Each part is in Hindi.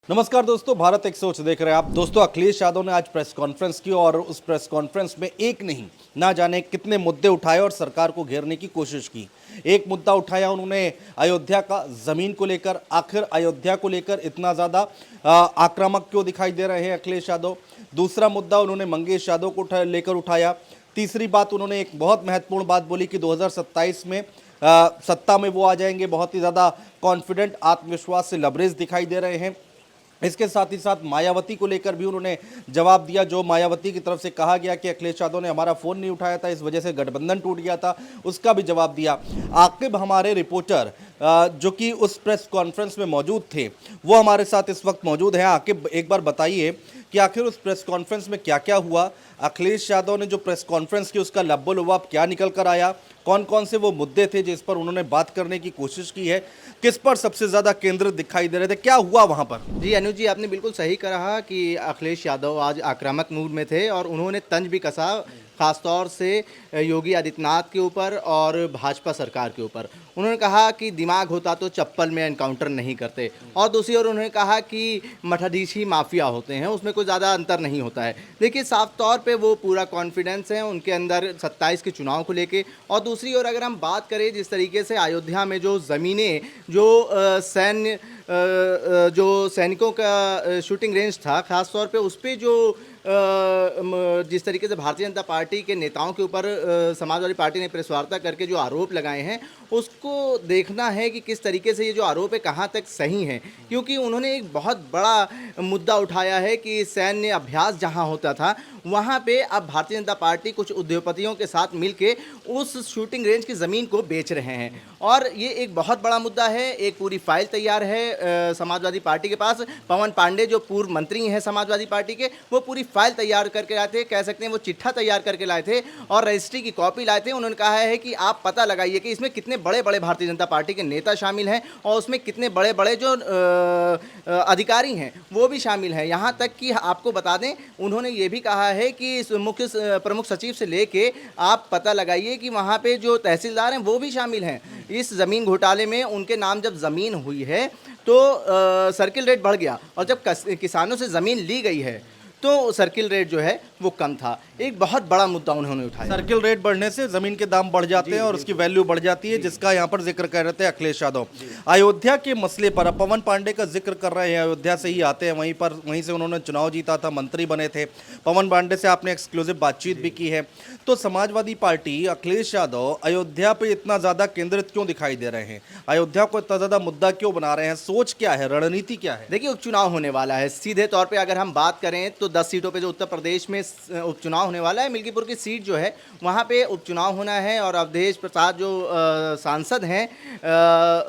नमस्कार दोस्तों, भारत एक सोच देख रहे हैं आप। दोस्तों, अखिलेश यादव ने आज प्रेस कॉन्फ्रेंस की और उस प्रेस कॉन्फ्रेंस में एक नहीं ना जाने कितने मुद्दे उठाए और सरकार को घेरने की कोशिश की। एक मुद्दा उठाया उन्होंने अयोध्या का, जमीन को लेकर। आखिर अयोध्या को लेकर इतना ज़्यादा आक्रामक क्यों दिखाई दे रहे हैं अखिलेश यादव। दूसरा मुद्दा उन्होंने मंगेश यादव को लेकर उठाया। तीसरी बात, उन्होंने एक बहुत महत्वपूर्ण बात बोली कि 2027 में सत्ता में वो आ जाएंगे। बहुत ही ज़्यादा कॉन्फिडेंट, आत्मविश्वास से लबरेज दिखाई दे रहे हैं। इसके साथ ही साथ मायावती को लेकर भी उन्होंने जवाब दिया। जो मायावती की तरफ से कहा गया कि अखिलेश यादव ने हमारा फ़ोन नहीं उठाया था, इस वजह से गठबंधन टूट गया था, उसका भी जवाब दिया। आकिब हमारे रिपोर्टर जो कि उस प्रेस कॉन्फ्रेंस में मौजूद थे, वो हमारे साथ इस वक्त मौजूद हैं। आकिब, एक बार बताइए कि आखिर उस प्रेस कॉन्फ्रेंस में क्या क्या हुआ। अखिलेश यादव ने जो प्रेस कॉन्फ्रेंस की, उसका लब्बो लुबाब क्या निकल कर आया, कौन कौन से वो मुद्दे थे जिस पर उन्होंने बात करने की कोशिश की है, किस पर सबसे ज़्यादा केंद्रित दिखाई दे रहे थे, क्या हुआ वहाँ पर। जी अनुज जी, आपने बिल्कुल सही कहा कि अखिलेश यादव आज आक्रामक मूड में थे और उन्होंने तंज भी कसा, खासतौर से योगी आदित्यनाथ के ऊपर और भाजपा सरकार के ऊपर। उन्होंने कहा कि दिमाग होता तो चप्पल में एनकाउंटर नहीं करते, और दूसरी ओर उन्होंने कहा कि मठाधीशी माफिया होते हैं, उसमें कोई ज़्यादा अंतर नहीं होता है। देखिए, साफ तौर पे वो पूरा कॉन्फिडेंस है उनके अंदर 27 के चुनाव को लेके। और दूसरी ओर अगर हम बात करें जिस तरीके से अयोध्या में जो ज़मीनें, जो जो सैनिकों का शूटिंग रेंज था, ख़ास तौर पे उस पे जो जिस तरीके से भारतीय जनता पार्टी के नेताओं के ऊपर समाजवादी पार्टी ने प्रेस वार्ता करके जो आरोप लगाए हैं, उसको देखना है कि किस तरीके से ये जो आरोप है कहाँ तक सही है। क्योंकि उन्होंने एक बहुत बड़ा मुद्दा उठाया है कि सैन्य अभ्यास जहाँ होता था, वहाँ पे अब भारतीय जनता पार्टी कुछ उद्योगपतियों के साथ मिलके उस शूटिंग रेंज की ज़मीन को बेच रहे हैं, और ये एक बहुत बड़ा मुद्दा है। एक पूरी फाइल तैयार है समाजवादी पार्टी के पास। पवन पांडे जो पूर्व मंत्री हैं समाजवादी पार्टी के, वो पूरी फाइल तैयार करके लाए थे, कह सकते हैं वो चिट्ठा तैयार करके लाए थे और रजिस्ट्री की कॉपी लाए थे। उन्होंने कहा है कि आप पता लगाइए कि इसमें कितने बड़े बड़े भारतीय जनता पार्टी के नेता शामिल हैं और उसमें कितने बड़े बड़े जो अधिकारी हैं वो भी शामिल हैं। यहाँ तक कि आपको बता दें, उन्होंने ये भी कहा है कि मुख्य प्रमुख सचिव से लेके आप पता लगाइए कि वहाँ पे जो तहसीलदार हैं वो भी शामिल हैं। इस ज़मीन घोटाले में उनके नाम जब ज़मीन हुई है तो सर्किल रेट बढ़ गया, और जब किसानों से ज़मीन ली गई है तो सर्किल रेट जो है वो कम था। एक बहुत बड़ा मुद्दा उन्होंने उठाया। सर्किल रेट बढ़ने से जमीन के दाम बढ़ जाते हैं और उसकी वैल्यू बढ़ जाती है, जिसका यहाँ पर जिक्र कर रहे थे अखिलेश यादव। अयोध्या के मसले पर अब पवन पांडे का जिक्र कर रहे हैं। अयोध्या से ही आते हैं, वहीं से उन्होंने चुनाव जीता था, मंत्री बने थे। पवन पांडे से आपने एक्सक्लूसिव बातचीत भी की है। तो समाजवादी पार्टी, अखिलेश यादव अयोध्या पे इतना ज़्यादा केंद्रित क्यों दिखाई दे रहे हैं? अयोध्या को इतना ज़्यादा मुद्दा क्यों बना रहे हैं? सोच क्या है, रणनीति क्या है? देखिए, उपचुनाव होने वाला है। सीधे तौर पे अगर हम बात करें तो 10 सीटों पे जो उत्तर प्रदेश में उपचुनाव होने वाला है, मिल्कीपुर की सीट जो है वहाँ पे उपचुनाव होना है, और अवधेश प्रसाद जो सांसद हैं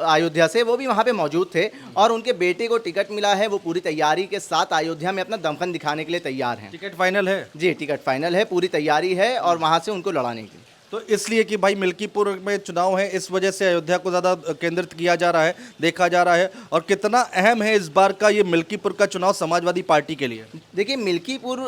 अयोध्या से, वो भी वहाँ पे मौजूद थे और उनके बेटे को टिकट मिला है। वो पूरी तैयारी के साथ अयोध्या में अपना दमखम दिखाने के लिए तैयार हैं। टिकट फाइनल है? जी, टिकट फाइनल है, पूरी तैयारी है और वहाँ से उनको लड़ाने की। तो इसलिए कि भाई मिल्कीपुर में चुनाव है, इस वजह से अयोध्या को ज़्यादा केंद्रित किया जा रहा है, देखा जा रहा है। और कितना अहम है इस बार का ये मिल्कीपुर का चुनाव समाजवादी पार्टी के लिए? देखिए, मिल्कीपुर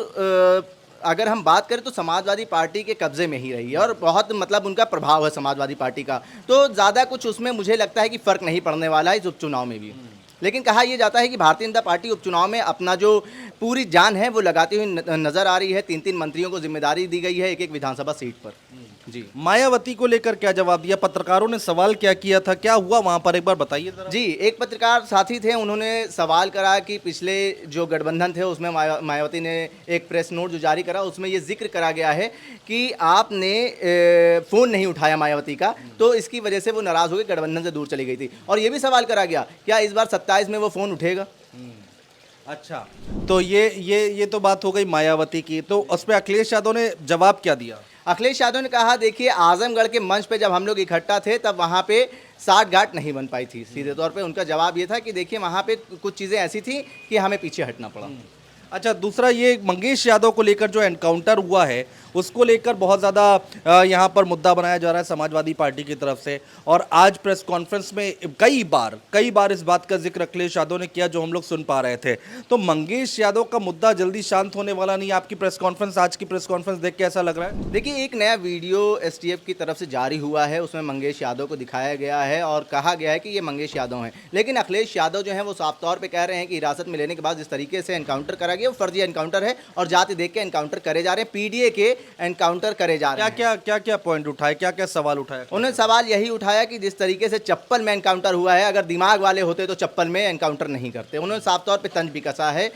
अगर हम बात करें तो समाजवादी पार्टी के कब्जे में ही रही है और बहुत मतलब उनका प्रभाव है समाजवादी पार्टी का, तो ज़्यादा कुछ उसमें मुझे लगता है कि फ़र्क नहीं पड़ने वाला है इस उपचुनाव में भी। लेकिन कहा यह जाता है कि भारतीय जनता पार्टी उपचुनाव में अपना जो पूरी जान है वो लगाती हुई नजर आ रही है। 3-3 मंत्रियों को जिम्मेदारी दी गई है एक एक विधानसभा सीट पर। जी, मायावती को लेकर क्या जवाब दिया? पत्रकारों ने सवाल क्या किया था, क्या हुआ वहां पर, एक बार बताइए जरा। जी, एक पत्रकार साथी थे, उन्होंने सवाल करा कि पिछले जो गठबंधन थे उसमें मायावती ने एक प्रेस नोट जो जारी करा, उसमें ये जिक्र करा गया है कि आपने फ़ोन नहीं उठाया मायावती का, तो इसकी वजह से वो नाराज़ हो गई, गठबंधन से दूर चली गई थी। और ये भी सवाल करा गया, क्या इस बार 27 में वो फ़ोन उठेगा? अच्छा, तो ये तो बात हो गई मायावती की। तो उस पर अखिलेश यादव ने जवाब क्या दिया? अखिलेश यादव ने कहा, देखिए, आजमगढ़ के मंच पे जब हम लोग इकट्ठा थे तब वहाँ पे साठ गांठ नहीं बन पाई थी। सीधे तौर पे उनका जवाब ये था कि देखिए, वहाँ पे कुछ चीज़ें ऐसी थी कि हमें पीछे हटना पड़ा। अच्छा, दूसरा ये मंगेश यादव को लेकर जो एनकाउंटर हुआ है उसको लेकर बहुत ज़्यादा यहाँ पर मुद्दा बनाया जा रहा है समाजवादी पार्टी की तरफ से। और आज प्रेस कॉन्फ्रेंस में कई बार इस बात का जिक्र अखिलेश यादव ने किया जो हम लोग सुन पा रहे थे। तो मंगेश यादव का मुद्दा जल्दी शांत होने वाला नहीं। आपकी प्रेस कॉन्फ्रेंस, आज की प्रेस कॉन्फ्रेंस देख के ऐसा लग रहा है? देखिए, एक नया वीडियो एसटीएफ की तरफ से जारी हुआ है, उसमें मंगेश यादव को दिखाया गया है और कहा गया है कि ये मंगेश यादव हैं। लेकिन अखिलेश यादव जो हैं वो साफ तौर पे कह रहे हैं कि हिरासत में लेने के बाद जिस तरीके से एनकाउंटर करा गया वो फर्जी एनकाउंटर है और जाति देख के एनकाउंटर करे जा रहे हैं, पीडीए के एनकाउंटर करे जा रहे हैं। क्या पॉइंट उठाए, क्या सवाल उठाया? उन्होंने सवाल यही उठाया कि जिस तरीके से चप्पल में एनकाउंटर हुआ है, अगर दिमाग वाले होते तो चप्पल में एनकाउंटर नहीं करते। उन्होंने साफ तौर पे तंज भी कसा है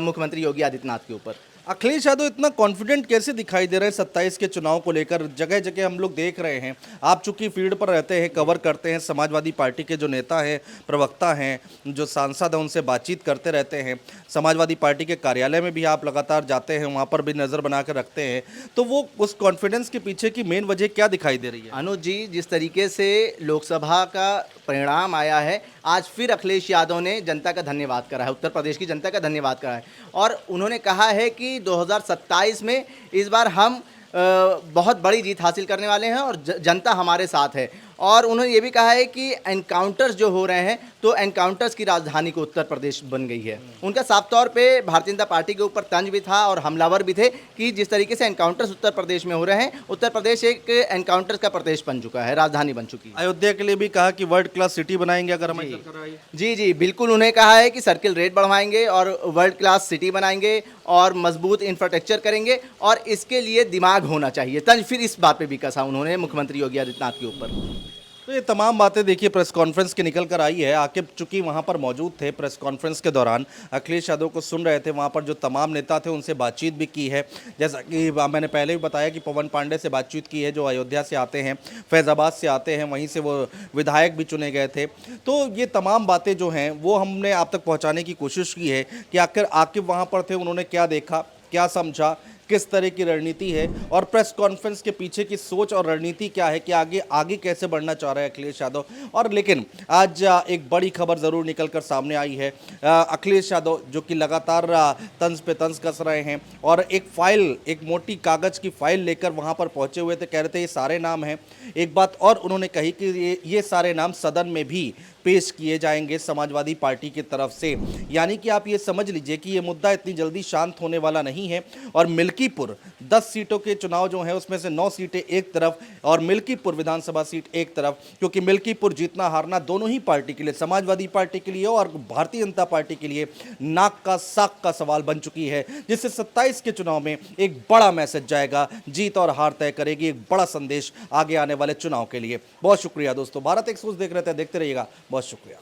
मुख्यमंत्री योगी आदित्यनाथ के ऊपर। अखिलेश यादव इतना कॉन्फिडेंट कैसे दिखाई दे रहे हैं 27 के चुनाव को लेकर? जगह जगह हम लोग देख रहे हैं, आप चूंकि फील्ड पर रहते हैं, कवर करते हैं, समाजवादी पार्टी के जो नेता हैं, प्रवक्ता हैं, जो सांसद हैं, उनसे बातचीत करते रहते हैं। समाजवादी पार्टी के कार्यालय में भी आप लगातार जाते हैं, वहाँ पर भी नज़र बना कर रखते हैं। तो वो उस कॉन्फिडेंस के पीछे की मेन वजह क्या दिखाई दे रही है? अनुज जी, जिस तरीके से लोकसभा का परिणाम आया है, आज फिर अखिलेश यादव ने जनता का धन्यवाद करा है, उत्तर प्रदेश की जनता का धन्यवाद करा है और उन्होंने कहा है कि 2027 में इस बार हम बहुत बड़ी जीत हासिल करने वाले हैं और जनता हमारे साथ है। और उन्होंने ये भी कहा है कि एनकाउंटर्स जो हो रहे हैं तो एनकाउंटर्स की राजधानी को उत्तर प्रदेश बन गई है। उनका साफ तौर पे भारतीय जनता पार्टी के ऊपर तंज भी था और हमलावर भी थे कि जिस तरीके से एनकाउंटर्स उत्तर प्रदेश में हो रहे हैं, उत्तर प्रदेश एक एनकाउंटर्स का प्रदेश बन चुका है, राजधानी बन चुकी है। अयोध्या के लिए भी कहा कि वर्ल्ड क्लास सिटी बनाएंगे अगर हमारी सरकार आई। जी जी बिल्कुल, उन्हें कहा है कि सर्किल रेट बढ़वाएंगे और वर्ल्ड क्लास सिटी बनाएंगे और मजबूत इंफ्रास्ट्रक्चर करेंगे और इसके लिए दिमाग होना चाहिए। तंज फिर इस बात पे भी कसा उन्होंने मुख्यमंत्री योगी आदित्यनाथ के ऊपर। तो ये तमाम बातें देखिए प्रेस कॉन्फ्रेंस की निकल कर आई है। आकिब चूंकि वहाँ पर मौजूद थे प्रेस कॉन्फ्रेंस के दौरान, अखिलेश यादव को सुन रहे थे, वहाँ पर जो तमाम नेता थे उनसे बातचीत भी की है। जैसा कि मैंने पहले भी बताया कि पवन पांडे से बातचीत की है जो अयोध्या से आते हैं, फैज़ाबाद से आते हैं, वहीं से वो विधायक भी चुने गए थे। तो ये तमाम बातें जो हैं वो हमने आप तक पहुँचाने की कोशिश की है कि आखिर आकिब वहाँ पर थे, उन्होंने क्या देखा, क्या समझा, किस तरह की रणनीति है और प्रेस कॉन्फ्रेंस के पीछे की सोच और रणनीति क्या है कि आगे कैसे बढ़ना चाह रहे हैं अखिलेश यादव। और लेकिन आज एक बड़ी खबर ज़रूर निकल कर सामने आई है। अखिलेश यादव जो कि लगातार तंज पे तंज कस रहे हैं और एक मोटी कागज़ की फाइल लेकर वहाँ पर पहुँचे हुए थे, कह रहे थे ये सारे नाम हैं। एक बात और उन्होंने कही कि ये सारे नाम सदन में भी पेश किए जाएंगे समाजवादी पार्टी की तरफ से। यानी कि आप ये समझ लीजिए कि ये मुद्दा इतनी जल्दी शांत होने वाला नहीं है। और मिल्कीपुर 10 सीटों के चुनाव जो है उसमें से 9 सीटें एक तरफ और मिल्कीपुर विधानसभा सीट एक तरफ, क्योंकि मिल्कीपुर जीतना हारना दोनों ही पार्टी के लिए, समाजवादी पार्टी के लिए और भारतीय जनता पार्टी के लिए नाक का साक का सवाल बन चुकी है, जिससे 27 के चुनाव में एक बड़ा मैसेज जाएगा, जीत और हार तय करेगी, एक बड़ा संदेश आगे आने वाले चुनाव के लिए। बहुत शुक्रिया दोस्तों, भारत एक्सप्रेस देख रहे थे, देखते रहिएगा। बहुत शुक्रिया।